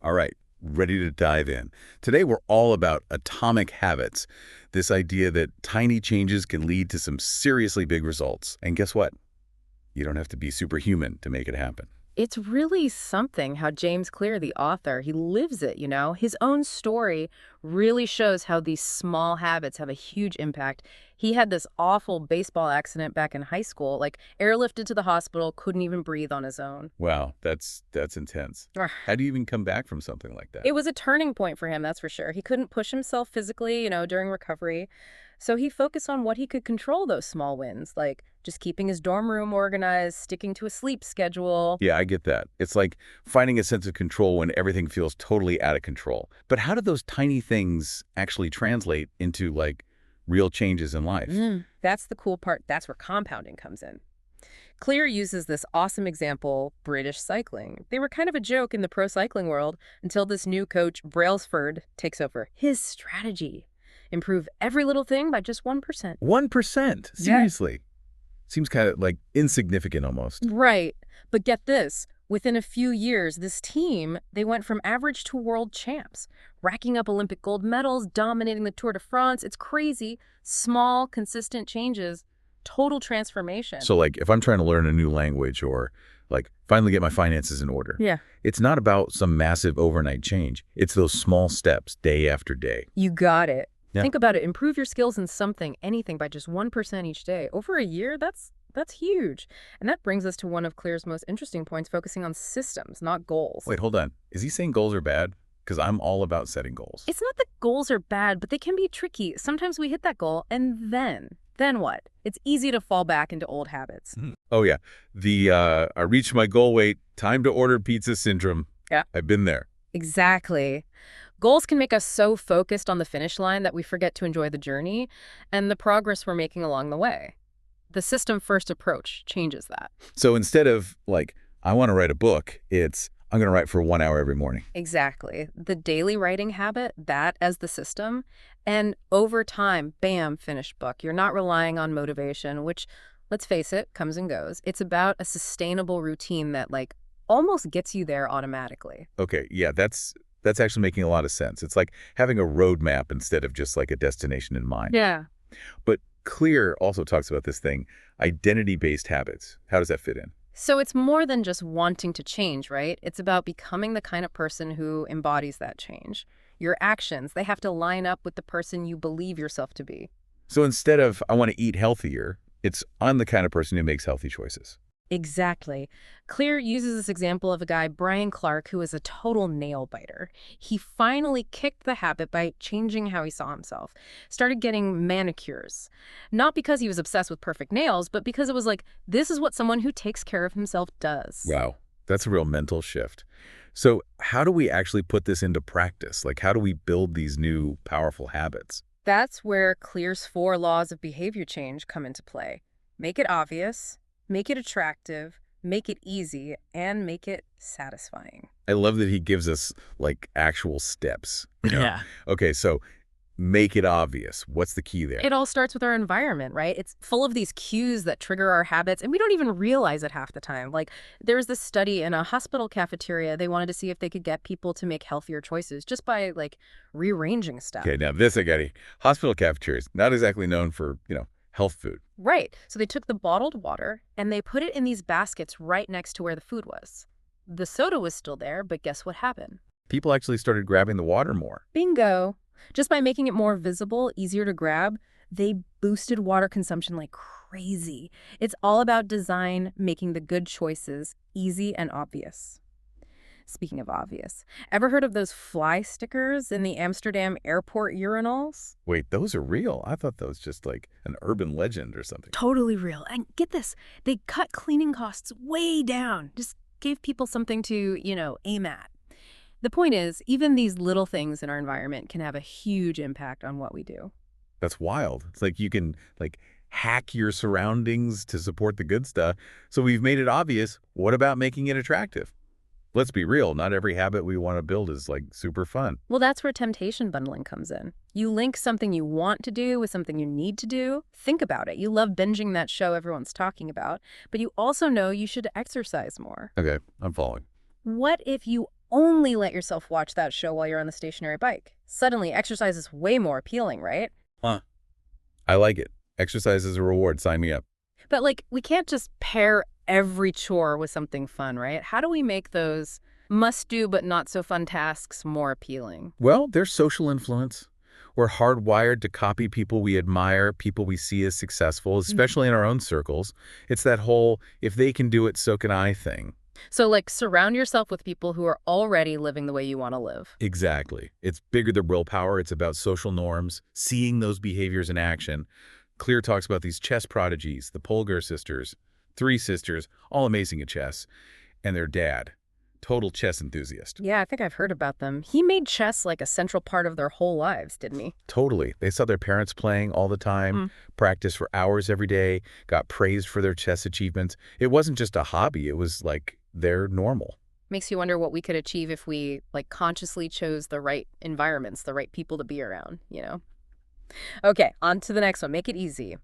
All right, ready to dive in. Today we're all about atomic habits, this idea that tiny changes can lead to some seriously big results. And guess what? You don't have to be superhuman to make it happen. It's really something how James Clear, the author, he lives it, His own story really shows how these small habits have a huge impact. He had this awful baseball accident back in high school, like airlifted to the hospital, couldn't even breathe on his own. Wow, that's intense. How do you even come back from something like that? It was a turning point for him, that's for sure. He couldn't push himself physically, during recovery. So he focused on what he could control, those small wins, like just keeping his dorm room organized, sticking to a sleep schedule. Yeah, I get that. It's like finding a sense of control when everything feels totally out of control. But how do those tiny things actually translate into, like, real changes in life? That's the cool part. That's where compounding comes in. Clear uses this awesome example, British cycling. They were kind of a joke in the pro cycling world until this new coach, Brailsford, takes over. His strategy: improve every little thing by just 1%. 1%? Yeah. Seriously? Seems kind of like insignificant almost. Right. But get this. Within a few years, this team, they went from average to world champs, racking up Olympic gold medals, dominating the Tour de France. It's crazy. Small, consistent changes, total transformation. So, like, if I'm trying to learn a new language or, like, finally get my finances in order, Yeah. it's not about some massive overnight change. It's those small steps day after day. You got it. Yeah. Think about it. Improve your skills in something, anything, by just 1% each day. Over a year, that's huge. And that brings us to one of Clear's most interesting points, focusing on systems, not goals. Wait, hold on. Is he saying goals are bad? Because I'm all about setting goals. It's not that goals are bad, but they can be tricky. Sometimes we hit that goal, and then what? It's easy to fall back into old habits. Oh, yeah. The I reached my goal weight, time to order pizza syndrome. Yeah. I've been there. Exactly. Goals can make us so focused on the finish line that we forget to enjoy the journey and the progress we're making along the way. The system-first approach changes that. So instead of, like, I want to write a book, it's I'm going to write for 1 hour every morning. Exactly. The daily writing habit, that as the system, and over time, bam, finished book. You're not relying on motivation, which, let's face it, comes and goes. It's about a sustainable routine that, like, almost gets you there automatically. Okay, yeah, that's actually making a lot of sense. It's like having a roadmap instead of just like a destination in mind. Yeah. But Clear also talks about this thing, identity-based habits. How does that fit in? So it's more than just wanting to change, right? It's about becoming the kind of person who embodies that change. Your actions, they have to line up with the person you believe yourself to be. So instead of I want to eat healthier, it's I'm the kind of person who makes healthy choices. Exactly. Clear uses this example of a guy, Brian Clark, who is a total nail biter. He finally kicked the habit by changing how he saw himself. Started getting manicures. Not because he was obsessed with perfect nails, but because it was like, this is what someone who takes care of himself does. Wow, that's a real mental shift. So how do we actually put this into practice? Like, how do we build these new powerful habits? That's where Clear's 4 laws of behavior change come into play. Make it obvious, make it attractive, make it easy, and make it satisfying. I love that he gives us, like, actual steps. Yeah. Okay, so make it obvious. What's the key there? It all starts with our environment, right? It's full of these cues that trigger our habits, and we don't even realize it half the time. Like, there was this study in a hospital cafeteria. They wanted to see if they could get people to make healthier choices just by, like, rearranging stuff. Okay, now this I got it. Hospital cafeterias, not exactly known for, health food. Right. So they took the bottled water and they put it in these baskets right next to where the food was. The soda was still there, but guess what happened? People actually started grabbing the water more. Bingo. Just by making it more visible, easier to grab, they boosted water consumption like crazy. It's all about design, making the good choices easy and obvious. Speaking of obvious, ever heard of those fly stickers in the Amsterdam airport urinals? Wait, those are real? I thought those just like an urban legend or something. Totally real. And get this, they cut cleaning costs way down. Just gave people something to, aim at. The point is, even these little things in our environment can have a huge impact on what we do. That's wild. It's like you can, like, hack your surroundings to support the good stuff. So we've made it obvious. What about making it attractive? Let's be real. Not every habit we want to build is, like, super fun. Well, that's where temptation bundling comes in. You link something you want to do with something you need to do. Think about it. You love binging that show everyone's talking about, but you also know you should exercise more. Okay, I'm following. What if you only let yourself watch that show while you're on the stationary bike. Suddenly, exercise is way more appealing, right? Huh. I like it. Exercise is a reward. Sign me up. But like, we can't just pair every chore with something fun, right? How do we make those must-do but not so fun tasks more appealing? Well, there's social influence. We're hardwired to copy people we admire, people we see as successful, Mhm. especially in our own circles. It's that whole, if they can do it, so can I thing. So like, surround yourself with people who are already living the way you want to live. Exactly. It's bigger than willpower. It's about social norms, seeing those behaviors in action. Clear talks about these chess prodigies, the Polgar sisters, three sisters, all amazing at chess, and their dad, total chess enthusiast. Yeah, I think I've heard about them. He made chess like a central part of their whole lives, didn't he? Totally. They saw their parents playing all the time, Mm. practiced for hours every day, got praised for their chess achievements. It wasn't just a hobby. It was like they're normal. Makes you wonder what we could achieve if we like consciously chose the right environments, the right people to be around, you know? Okay, on to the next one. Make it easy.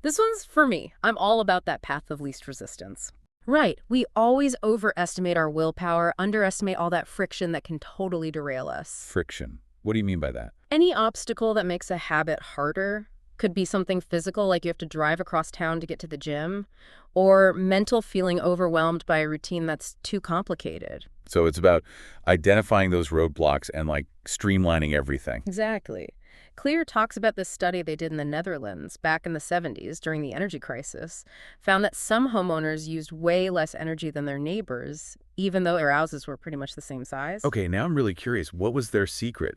This one's for me. I'm all about that path of least resistance. Right. We always overestimate our willpower, underestimate all that friction that can totally derail us. Friction. What do you mean by that? Any obstacle that makes a habit harder could be something physical, like you have to drive across town to get to the gym, or mental feeling overwhelmed by a routine that's too complicated. So it's about identifying those roadblocks and like streamlining everything. Exactly. Clear talks about this study they did in the Netherlands back in the 70s during the energy crisis, found that some homeowners used way less energy than their neighbors, even though their houses were pretty much the same size. Okay, now I'm really curious. What was their secret?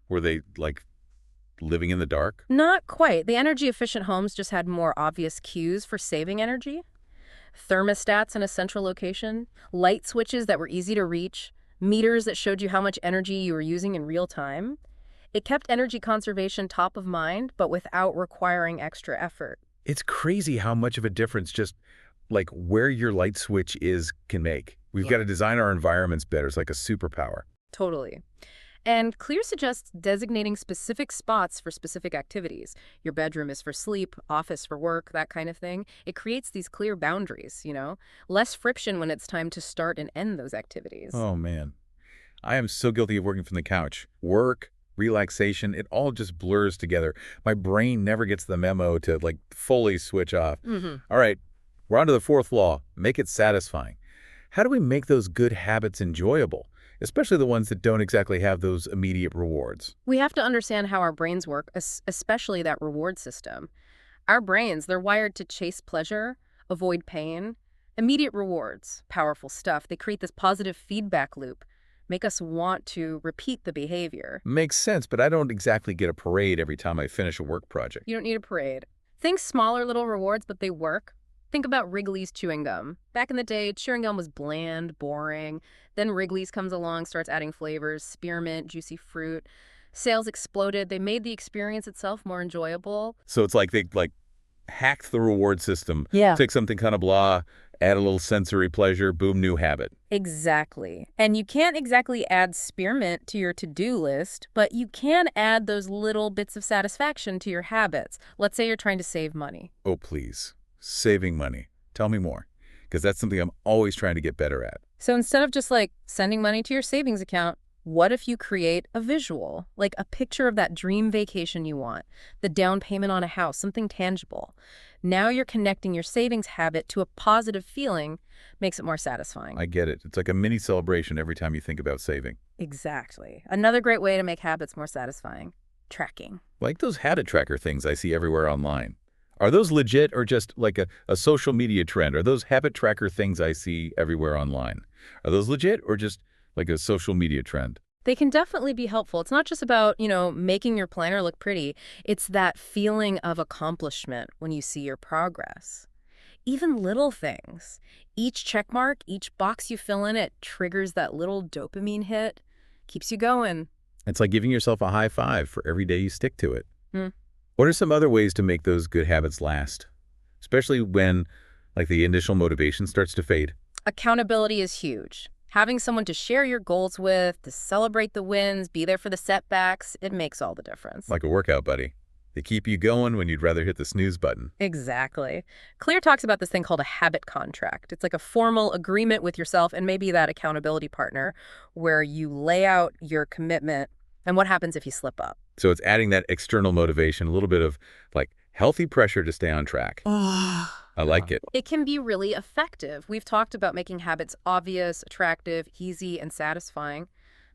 Were they like living in the dark? Not quite. The energy efficient homes just had more obvious cues for saving energy. Thermostats in a central location, light switches that were easy to reach, meters that showed you how much energy you were using in real time. It kept energy conservation top of mind, but without requiring extra effort. It's crazy how much of a difference just like where your light switch is can make. We've Yeah. got to design our environments better. It's like a superpower. Totally. And Clear suggests designating specific spots for specific activities. Your bedroom is for sleep, office for work, that kind of thing. It creates these clear boundaries, you know? Less friction when it's time to start and end those activities. Oh, man. I am so guilty of working from the couch. Work, relaxation, it all just blurs together. My brain never gets the memo to like fully switch off. Hmm. All right, we're on to the fourth law. Make it satisfying. How do we make those good habits enjoyable, especially the ones that don't exactly have those immediate rewards? We have to understand how our brains work, especially that reward system. Our brains, they're wired to chase pleasure, avoid pain, immediate rewards, powerful stuff. They create this positive feedback loop, make us want to repeat the behavior. Makes sense, but I don't exactly get a parade every time I finish a work project. You don't need a parade. Think smaller little rewards, but they work. Think about Wrigley's chewing gum. Back in the day, chewing gum was bland, boring. Then Wrigley's comes along, starts adding flavors, spearmint, juicy fruit. Sales exploded. They made the experience itself more enjoyable. So it's like they hacked the reward system, Yeah. take something kind of blah, add a little sensory pleasure, boom, new habit. Exactly. And you can't exactly add spearmint to your to-do list, but you can add those little bits of satisfaction to your habits. Let's say you're trying to save money. Oh, please. Saving money. Tell me more, because that's something I'm always trying to get better at. So instead of just like sending money to your savings account, what if you create a visual, like a picture of that dream vacation you want, the down payment on a house, something tangible? Now you're connecting your savings habit to a positive feeling, makes it more satisfying. I get it. It's like a mini celebration every time you think about saving. Exactly. Another great way to make habits more satisfying, tracking. Like those habit tracker things I see everywhere online. Are those legit or just like a social media trend? Are those habit tracker things I see everywhere online? Are those legit or just like a social media trend? They can definitely be helpful. It's not just about, making your planner look pretty. It's that feeling of accomplishment when you see your progress. Even little things. Each check mark, each box you fill in, it triggers that little dopamine hit, keeps you going. It's like giving yourself a high five for every day you stick to it. Hmm. What are some other ways to make those good habits last? Especially when like the initial motivation starts to fade. Accountability is huge. Having someone to share your goals with, to celebrate the wins, be there for the setbacks, it makes all the difference. Like a workout buddy. They keep you going when you'd rather hit the snooze button. Exactly. Clear talks about this thing called a habit contract. It's like a formal agreement with yourself and maybe that accountability partner where you lay out your commitment and what happens if you slip up. So it's adding that external motivation, a little bit of like healthy pressure to stay on track. I like it. It can be really effective. We've talked about making habits obvious, attractive, easy, and satisfying.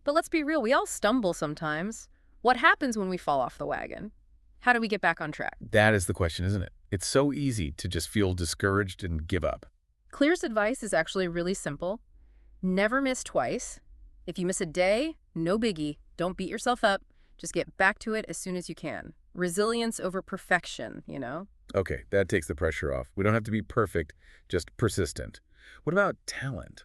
But let's be real, we all stumble sometimes. What happens when we fall off the wagon? How do we get back on track? That is the question, isn't it? It's so easy to just feel discouraged and give up. Clear's advice is actually really simple. Never miss twice. If you miss a day, no biggie. Don't beat yourself up. Just get back to it as soon as you can. Resilience over perfection, you know? Okay, that takes the pressure off. We don't have to be perfect, just persistent. What about talent?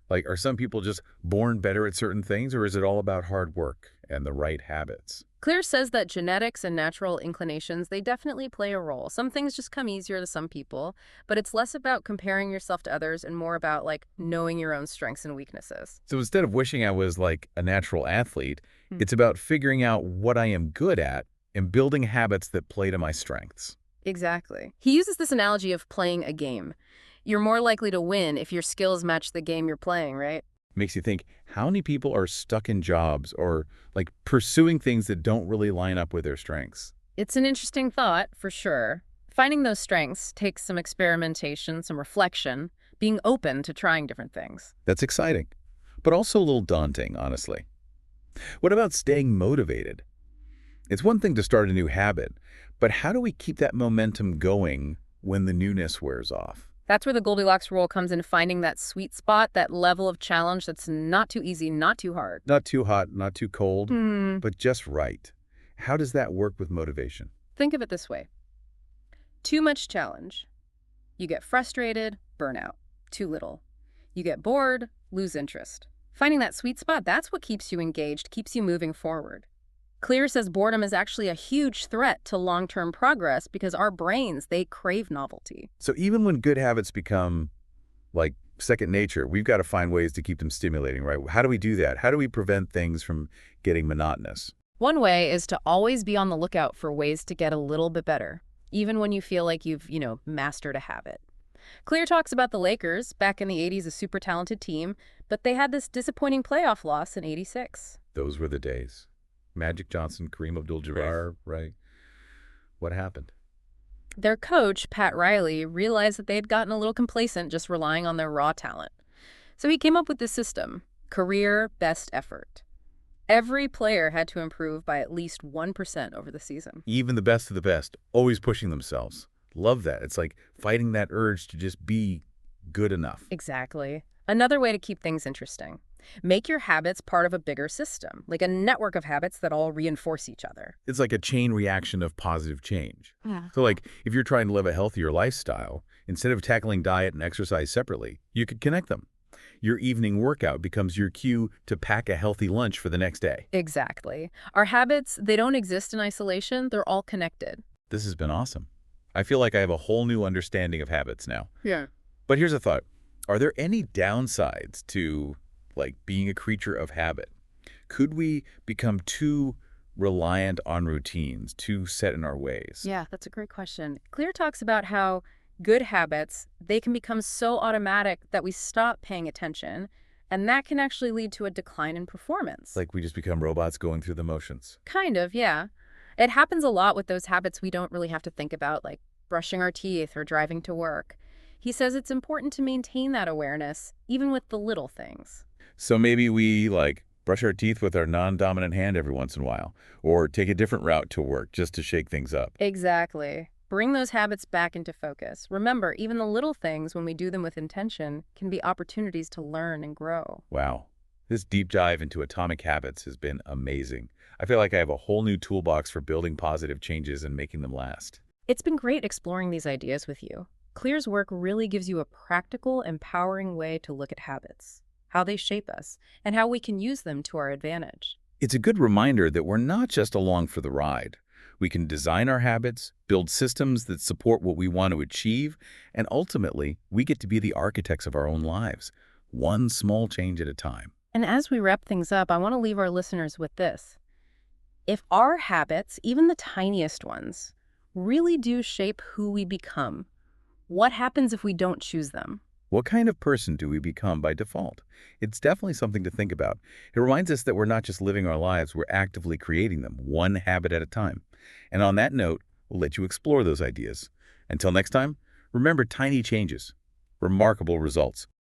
Like, are some people just born better at certain things, or is it all about hard work and the right habits? Clear says that genetics and natural inclinations, they definitely play a role. Some things just come easier to some people, but it's less about comparing yourself to others and more about, like, knowing your own strengths and weaknesses. So instead of wishing I was like a natural athlete, Hmm. it's about figuring out what I am good at and building habits that play to my strengths. Exactly. He uses this analogy of playing a game. You're more likely to win if your skills match the game you're playing, right? Makes you think, how many people are stuck in jobs or like pursuing things that don't really line up with their strengths? It's an interesting thought, for sure. Finding those strengths takes some experimentation, some reflection, being open to trying different things. That's exciting, but also a little daunting, honestly. What about staying motivated? It's one thing to start a new habit, but how do we keep that momentum going when the newness wears off? That's where the Goldilocks rule comes in, finding that sweet spot, that level of challenge that's not too easy, not too hard. Not too hot, not too cold, Hmm. but just right. How does that work with motivation? Think of it this way. Too much challenge. You get frustrated, burnout. Too little. You get bored, lose interest. Finding that sweet spot, that's what keeps you engaged, keeps you moving forward. Clear says boredom is actually a huge threat to long-term progress because our brains, they crave novelty. So even when good habits become like second nature, we've got to find ways to keep them stimulating, right? How do we do that? How do we prevent things from getting monotonous? One way is to always be on the lookout for ways to get a little bit better, even when you feel like you've, mastered a habit. Clear talks about the Lakers, back in the 80s, a super talented team, but they had this disappointing playoff loss in 86. Those were the days. Magic Johnson, Kareem Abdul-Jabbar, right? What happened? Their coach, Pat Riley, realized that they had gotten a little complacent just relying on their raw talent. So he came up with this system, career best effort. Every player had to improve by at least 1% over the season. Even the best of the best, always pushing themselves. Love that. It's like fighting that urge to just be good enough. Exactly. Another way to keep things interesting. Make your habits part of a bigger system, like a network of habits that all reinforce each other. It's like a chain reaction of positive change. Yeah. So like if you're trying to live a healthier lifestyle, instead of tackling diet and exercise separately, you could connect them. Your evening workout becomes your cue to pack a healthy lunch for the next day. Exactly. Our habits, they don't exist in isolation. They're all connected. This has been awesome. I feel like I have a whole new understanding of habits now. Yeah. But here's a thought. Are there any downsides to like being a creature of habit? Could we become too reliant on routines, too set in our ways? Yeah, that's a great question. Clear talks about how good habits, they can become so automatic that we stop paying attention, and that can actually lead to a decline in performance. Like we just become robots going through the motions. Kind of, yeah. It happens a lot with those habits we don't really have to think about, like brushing our teeth or driving to work. He says it's important to maintain that awareness, even with the little things. So maybe we like brush our teeth with our non-dominant hand every once in a while, or take a different route to work just to shake things up. Exactly. Bring those habits back into focus. Remember, even the little things, when we do them with intention, can be opportunities to learn and grow. Wow. This deep dive into atomic habits has been amazing. I feel like I have a whole new toolbox for building positive changes and making them last. It's been great exploring these ideas with you. Clear's work really gives you a practical, empowering way to look at habits, how they shape us, and how we can use them to our advantage. It's a good reminder that we're not just along for the ride. We can design our habits, build systems that support what we want to achieve, and ultimately, we get to be the architects of our own lives, one small change at a time. And as we wrap things up, I want to leave our listeners with this. If our habits, even the tiniest ones, really do shape who we become, what happens if we don't choose them? What kind of person do we become by default? It's definitely something to think about. It reminds us that we're not just living our lives, we're actively creating them, one habit at a time. And on that note, we'll let you explore those ideas. Until next time, remember tiny changes, remarkable results.